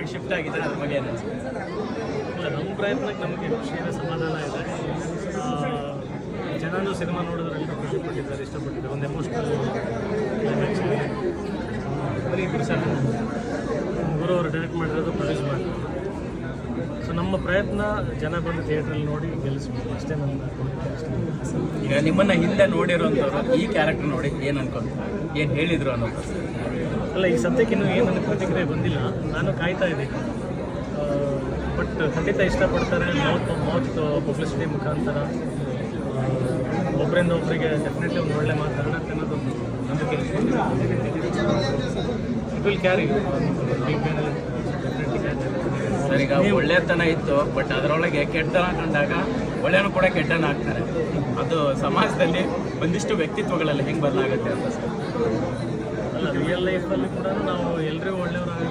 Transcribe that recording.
ಮೂವಿಗೆ shift ಆಗಿದ್ದಾರೆ, ಅದ್ರ ಬಗ್ಗೆ ಏನು ಅನ್ಸುತ್ತೆ? ಇಲ್ಲ, ನಮ್ಮ ಪ್ರಯತ್ನಕ್ಕೆ ನಮಗೆ ಖುಷಿಯಾದ ಸಮಾಧಾನ ಇದೆ. ಜನರು ಸಿನಿಮಾ ನೋಡಿದ್ರೆ ಎಲ್ಲರೂ ಖುಷಿಪಟ್ಟಿದ್ದಾರೆ, ಇಷ್ಟಪಟ್ಟಿದ್ದಾರೆ. ಒಂದು ಎಮೋಷ್ನಲ್ ಕ್ಲೈಮ್ಯಾಕ್ಸ್ ಇದೆ. ಬರೀ ಇಬ್ಬರು ಸರ್ ಗುರು ಅವರು ಡೈರೆಕ್ಟ್ ಮಾಡಿರೋದು, ಪ್ರೊಡ್ಯೂಸ್ ಮಾಡಿರೋದು. ಸೊ ನಮ್ಮ ಪ್ರಯತ್ನ ಜನ ಬಂದು ಥಿಯೇಟ್ರಲ್ಲಿ ನೋಡಿ ಗೆಲ್ಲಿಸ್ಬೇಕು, ಅಷ್ಟೇ ನನ್ನ ಕೋರಿಕೆ, ಅಷ್ಟೇ. ಈಗ ನಿಮ್ಮನ್ನು ಹಿಂದೆ ನೋಡಿರೋಂಥವ್ರು ಈ ಕ್ಯಾರೆಕ್ಟರ್ ನೋಡಿ ಏನು ಅನ್ಕೊಂತಾರೆ, ಏನು ಹೇಳಿದರು ಅನ್ನೋದು? ಅಲ್ಲ, ಈ ಸದ್ಯಕ್ಕೆ ಇನ್ನೂ ಏನು ನನಗೆ ಪ್ರತಿಕ್ರಿಯೆ ಬಂದಿಲ್ಲ, ನಾನು ಕಾಯ್ತಾ ಇದ್ದೀನಿ. ಬಟ್ ಖಂಡಿತ ಇಷ್ಟಪಡ್ತಾರೆ. ಮೌತ್ ಪಬ್ಲಿಸಿಟಿ ಮುಖಾಂತರ ಒಬ್ಬರಿಂದ ಒಬ್ಬರಿಗೆ ಡೆಫಿನೆಟ್ಲಿ ಒಂದು ಒಳ್ಳೆ ಮಾತಾಡೋಕ್ಕೆ ಅನ್ನೋದೊಂದು ನಂಬಿಕೆ ಇಟ್ ವಿಲ್ ಕ್ಯಾರಿ ಸರ್. ಈಗ ಒಳ್ಳೆತನ ಇತ್ತು, ಬಟ್ ಅದರೊಳಗೆ ಕೆಟ್ಟತನ ಕಂಡಾಗ ಒಳ್ಳೆಯೂ ಕೂಡ ಕೆಟ್ಟನ ಆಗ್ತಾರೆ. ಅದು ಸಮಾಜದಲ್ಲಿ ಒಂದಿಷ್ಟು ವ್ಯಕ್ತಿತ್ವಗಳಲ್ಲಿ ಹೆಂಗೆ ಬದಲಾಗುತ್ತೆ ಅಂತ ಸರ್? ಅಲ್ಲ, ರಿಯಲ್ ಲೈಫಲ್ಲಿ ಕೂಡ ನಾವು ಎಲ್ಲರಿಗೂ ಒಳ್ಳೆಯವರಾಗ